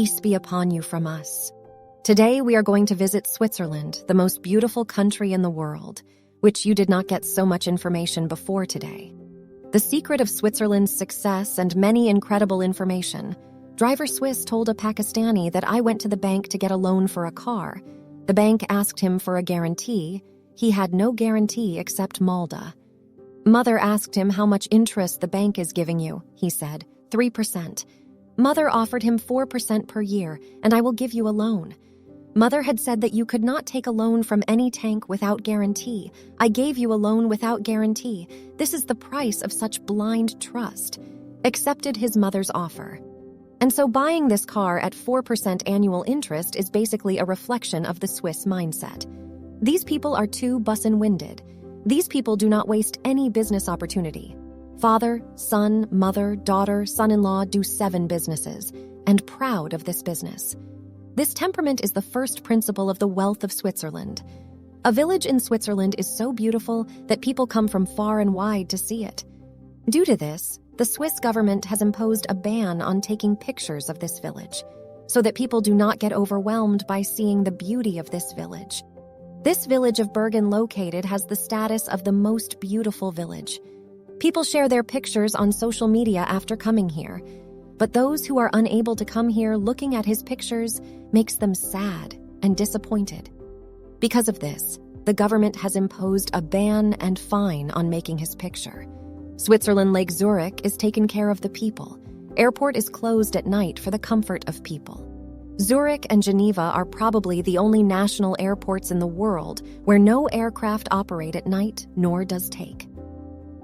Peace be upon you from us. Today we are going to visit Switzerland, the most beautiful country in the world, which you did not get so much information before today. The secret of Switzerland's success and many incredible information. Driver Swiss told a Pakistani that I went to the bank to get a loan for a car. The bank asked him for a guarantee. He had no guarantee except Malta. Mother asked him how much interest the bank is giving you. He said, 3%. Mother offered him 4% per year, and I will give you a loan. Mother had said that you could not take a loan from any tank without guarantee. I gave you a loan without guarantee. This is the price of such blind trust. Accepted his mother's offer. And so buying this car at 4% annual interest is basically a reflection of the Swiss mindset. These people are too bussin'-winded. These people do not waste any business opportunity. Father, son, mother, daughter, son-in-law do 7 businesses, and proud of this business. This temperament is the first principle of the wealth of Switzerland. A village in Switzerland is so beautiful that people come from far and wide to see it. Due to this, the Swiss government has imposed a ban on taking pictures of this village, so that people do not get overwhelmed by seeing the beauty of this village. This village of Bergen located has the status of the most beautiful village. People share their pictures on social media after coming here, but those who are unable to come here looking at his pictures makes them sad and disappointed. Because of this, the government has imposed a ban and fine on making his picture. Switzerland Lake Zurich is taken care of the people. Airport is closed at night for the comfort of people. Zurich and Geneva are probably the only national airports in the world where no aircraft operate at night, nor does take.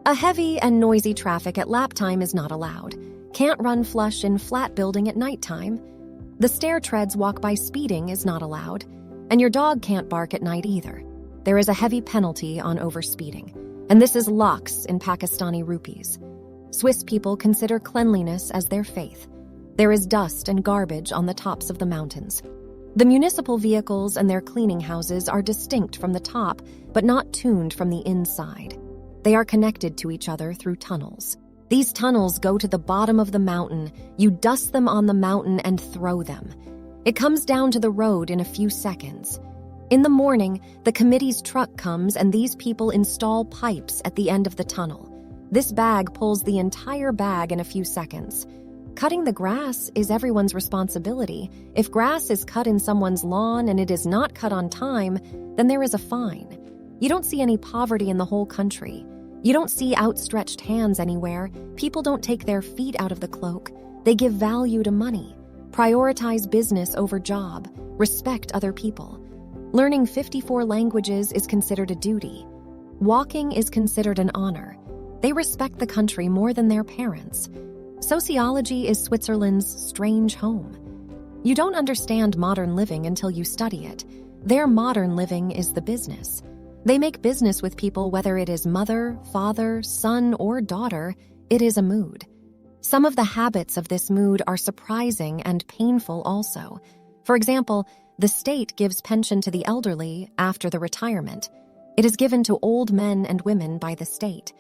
A heavy and noisy traffic at lap time is not allowed. Can't run flush in flat building at nighttime. The stair treads walk by speeding is not allowed. And your dog can't bark at night either. There is a heavy penalty on overspeeding. And this is lakhs in Pakistani rupees. Swiss people consider cleanliness as their faith. There is dust and garbage on the tops of the mountains. The municipal vehicles and their cleaning houses are distinct from the top, but not tuned from the inside. They are connected to each other through tunnels. These tunnels go to the bottom of the mountain. You dust them on the mountain and throw them. It comes down to the road in a few seconds. In the morning, the committee's truck comes and these people install pipes at the end of the tunnel. This bag pulls the entire bag in a few seconds. Cutting the grass is everyone's responsibility. If grass is cut in someone's lawn and it is not cut on time, then there is a fine. You don't see any poverty in the whole country. You don't see outstretched hands anywhere. People don't take their feet out of the cloak. They give value to money. Prioritize business over job. Respect other people. Learning 54 languages is considered a duty. Walking is considered an honor. They respect the country more than their parents. Sociology is Switzerland's strange home. You don't understand modern living until you study it. Their modern living is the business. They make business with people whether it is mother, father, son, or daughter. It is a mood. Some of the habits of this mood are surprising and painful also. For example, the state gives pension to the elderly after the retirement. It is given to old men and women by the state.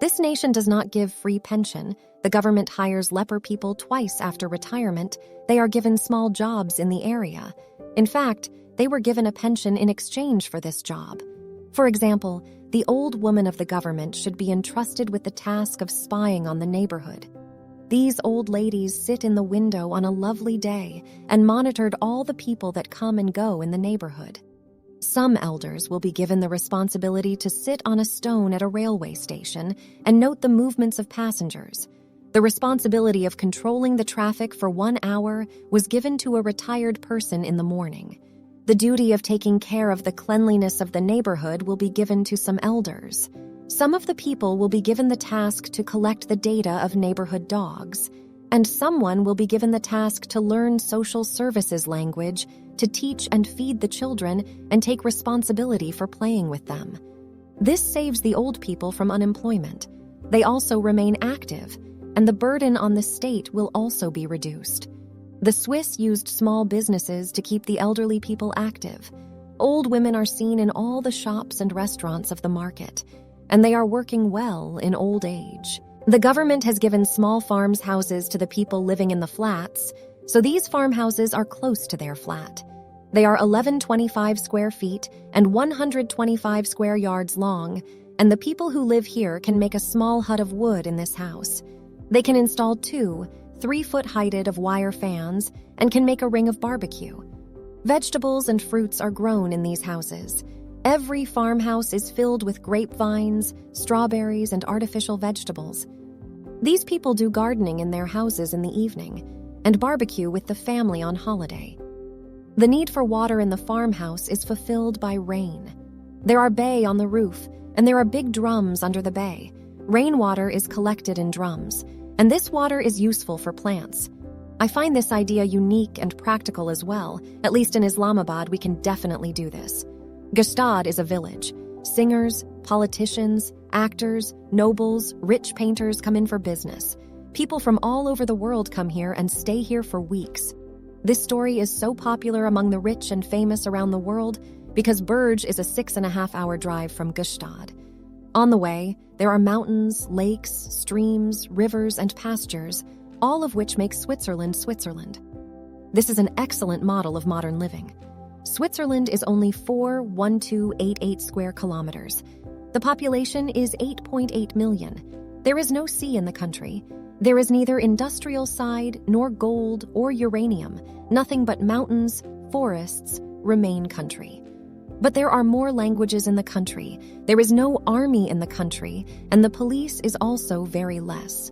This nation does not give free pension. The government hires leper people twice after retirement. They are given small jobs in the area. In fact, they were given a pension in exchange for this job. For example, the old woman of the government should be entrusted with the task of spying on the neighborhood. These old ladies sit in the window on a lovely day and monitored all the people that come and go in the neighborhood. Some elders will be given the responsibility to sit on a stone at a railway station and note the movements of passengers. The responsibility of controlling the traffic for 1 hour was given to a retired person in the morning. The duty of taking care of the cleanliness of the neighborhood will be given to some elders. Some of the people will be given the task to collect the data of neighborhood dogs, and someone will be given the task to learn social services language, to teach and feed the children, and take responsibility for playing with them. This saves the old people from unemployment. They also remain active, and the burden on the state will also be reduced. The Swiss used small businesses to keep the elderly people active. Old women are seen in all the shops and restaurants of the market, and they are working well in old age. The government has given small farms houses to the people living in the flats. so these farmhouses are close to their flat. They are 1125 square feet and 125 square yards long, and the people who live here can make a small hut of wood in this house. They can install 2 3-foot heighted of wire fans and can make a ring of barbecue. Vegetables and fruits are grown in these houses. Every farmhouse is filled with grapevines, strawberries, and artificial vegetables. These people do gardening in their houses in the evening and barbecue with the family on holiday. The need for water in the farmhouse is fulfilled by rain. There are bay on the roof, and there are big drums under the bay. Rainwater is collected in drums, and this water is useful for plants. I find this idea unique and practical as well. At least in Islamabad, we can definitely do this. Gustad is a village. Singers, politicians, actors, nobles, rich painters come in for business. People from all over the world come here and stay here for weeks. This story is so popular among the rich and famous around the world because Burj is a 6.5-hour drive from Gustad. On the way, there are mountains, lakes, streams, rivers, and pastures, all of which make Switzerland Switzerland. This is an excellent model of modern living. Switzerland is only 4,1288 square kilometers. The population is 8.8 million. There is no sea in the country. There is neither industrial side nor gold or uranium. Nothing but mountains, forests, remain country. But there are more languages in the country. There is no army in the country, and the police is also very less.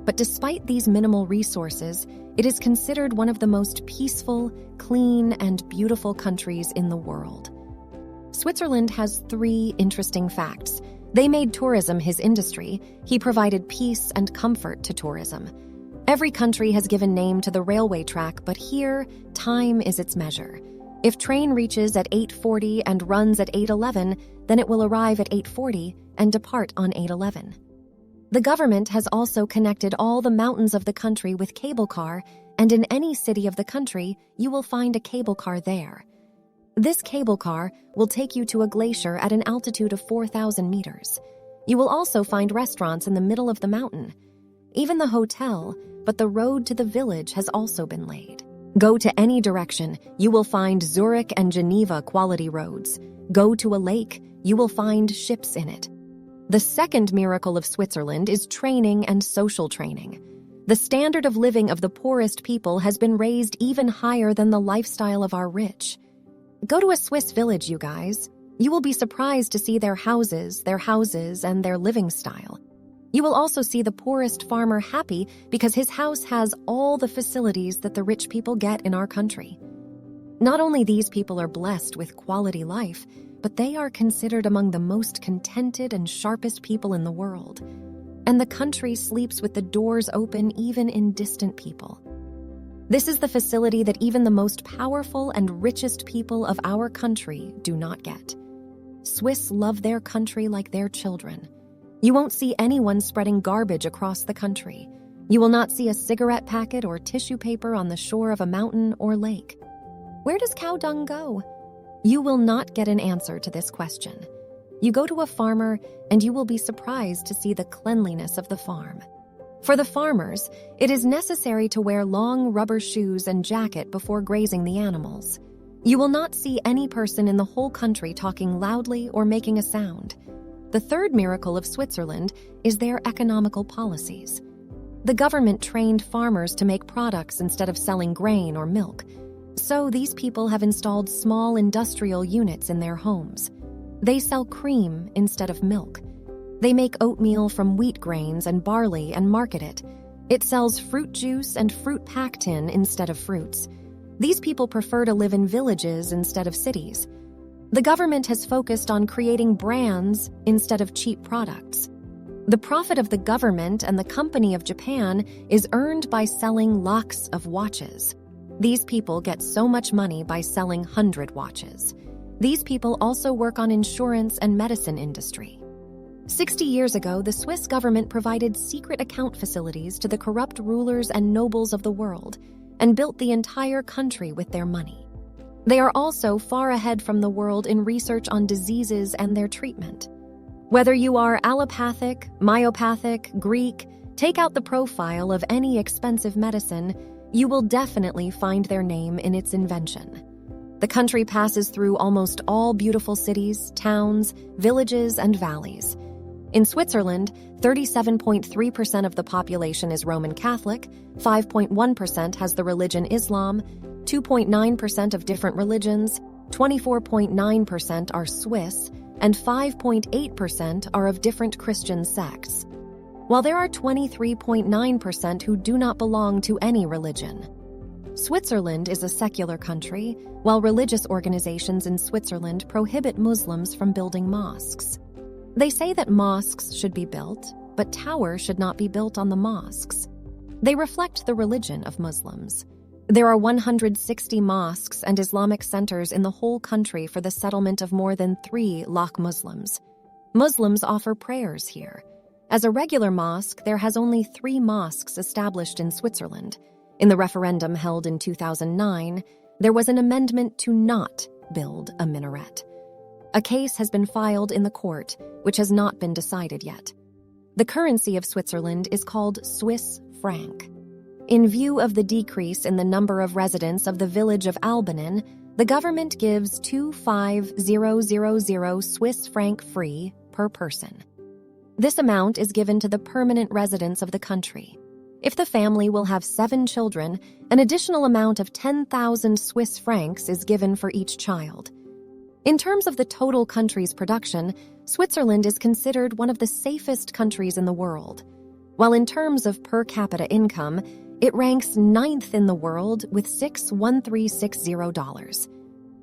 But despite these minimal resources, it is considered one of the most peaceful, clean, and beautiful countries in the world. Switzerland has 3 interesting facts. They made tourism his industry. He provided peace and comfort to tourism. Every country has given name to the railway track, but here, time is its measure. If train reaches at 8:40 and runs at 8:11, then it will arrive at 8:40 and depart on 8:11. The government has also connected all the mountains of the country with cable car, and in any city of the country, you will find a cable car there. This cable car will take you to a glacier at an altitude of 4,000 meters. You will also find restaurants in the middle of the mountain. Even the hotel, but the road to the village has also been laid. Go to any direction, you will find Zurich and Geneva quality roads. Go to a lake, you will find ships in it. The second miracle of Switzerland is training and social training. The standard of living of the poorest people has been raised even higher than the lifestyle of our rich. Go to a Swiss village, you guys. You will be surprised to see their houses, and their living style. You will also see the poorest farmer happy because his house has all the facilities that the rich people get in our country. Not only these people are blessed with quality life, but they are considered among the most contented and sharpest people in the world. And the country sleeps with the doors open even in distant people. This is the facility that even the most powerful and richest people of our country do not get. Swiss love their country like their children. You won't see anyone spreading garbage across the country. You will not see a cigarette packet or tissue paper on the shore of a mountain or lake. Where does cow dung go? You will not get an answer to this question. You go to a farmer and you will be surprised to see the cleanliness of the farm. For the farmers, it is necessary to wear long rubber shoes and jacket before grazing the animals. You will not see any person in the whole country talking loudly or making a sound. The third miracle of Switzerland is their economical policies. The government trained farmers to make products instead of selling grain or milk. So these people have installed small industrial units in their homes. They sell cream instead of milk. They make oatmeal from wheat grains and barley and market it. It sells fruit juice and fruit pactin instead of fruits. These people prefer to live in villages instead of cities. The government has focused on creating brands instead of cheap products. The profit of the government and the company of Japan is earned by selling lakhs of watches. These people get so much money by selling 100 watches. These people also work on insurance and medicine industry. 60 years ago, the Swiss government provided secret account facilities to the corrupt rulers and nobles of the world and built the entire country with their money. They are also far ahead from the world in research on diseases and their treatment. Whether you are allopathic, myopathic, Greek, take out the profile of any expensive medicine, you will definitely find their name in its invention. The country passes through almost all beautiful cities, towns, villages, and valleys. In Switzerland, 37.3% of the population is Roman Catholic, 5.1% has the religion Islam, 2.9% of different religions, 24.9% are Swiss, and 5.8% are of different Christian sects, while there are 23.9% who do not belong to any religion. Switzerland is a secular country, while religious organizations in Switzerland prohibit Muslims from building mosques. They say that mosques should be built, but towers should not be built on the mosques. They reflect the religion of Muslims. There are 160 mosques and Islamic centers in the whole country for the settlement of more than 3 lakh Muslims. Muslims offer prayers here. As a regular mosque, there has only 3 mosques established in Switzerland. In the referendum held in 2009, there was an amendment to not build a minaret. A case has been filed in the court, which has not been decided yet. The currency of Switzerland is called Swiss franc. In view of the decrease in the number of residents of the village of Albanen, the government gives 25000 Swiss franc free per person. This amount is given to the permanent residents of the country. If the family will have 7 children, an additional amount of 10,000 Swiss francs is given for each child. In terms of the total country's production, Switzerland is considered one of the safest countries in the world. While in terms of per capita income, it ranks 9th in the world with $61360.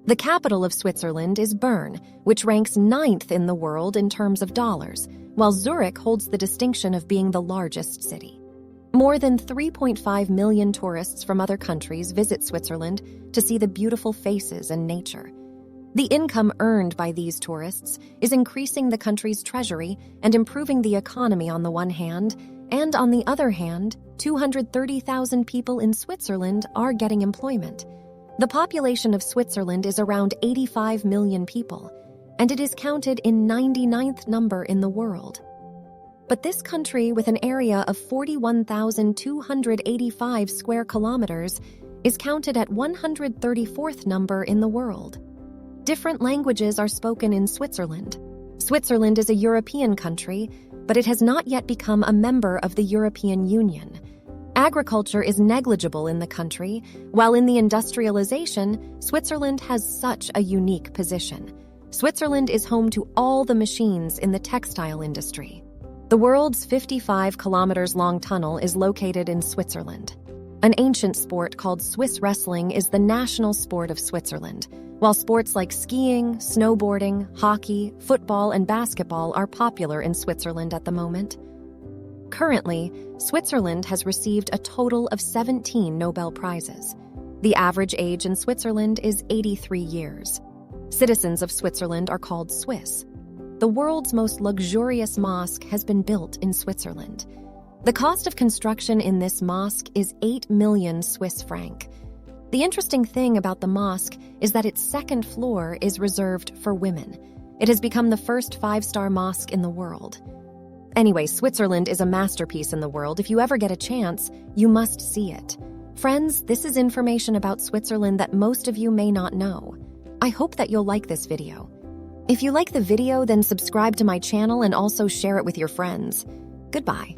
The capital of Switzerland is Bern, which ranks 9th in the world in terms of dollars, while Zurich holds the distinction of being the largest city. More than 3.5 million tourists from other countries visit Switzerland to see the beautiful faces and nature. The income earned by these tourists is increasing the country's treasury and improving the economy on the one hand, and on the other hand, 230,000 people in Switzerland are getting employment. The population of Switzerland is around 85 million people, and it is counted in 99th number in the world. But this country, with an area of 41,285 square kilometers, is counted at 134th number in the world. Different languages are spoken in Switzerland. Switzerland is a European country, but it has not yet become a member of the European Union. Agriculture is negligible in the country, while in the industrialization, Switzerland has such a unique position. Switzerland is home to all the machines in the textile industry. The world's 55 kilometers long tunnel is located in Switzerland. An ancient sport called Swiss wrestling is the national sport of Switzerland, while sports like skiing, snowboarding, hockey, football, and basketball are popular in Switzerland at the moment. Currently, Switzerland has received a total of 17 Nobel Prizes. The average age in Switzerland is 83 years. Citizens of Switzerland are called Swiss. The world's most luxurious mosque has been built in Switzerland. The cost of construction in this mosque is 8 million Swiss franc. The interesting thing about the mosque is that its second floor is reserved for women. It has become the first 5-star mosque in the world. Anyway, Switzerland is a masterpiece in the world. If you ever get a chance, you must see it. Friends, this is information about Switzerland that most of you may not know. I hope that you'll like this video. If you like the video, then subscribe to my channel and also share it with your friends. Goodbye.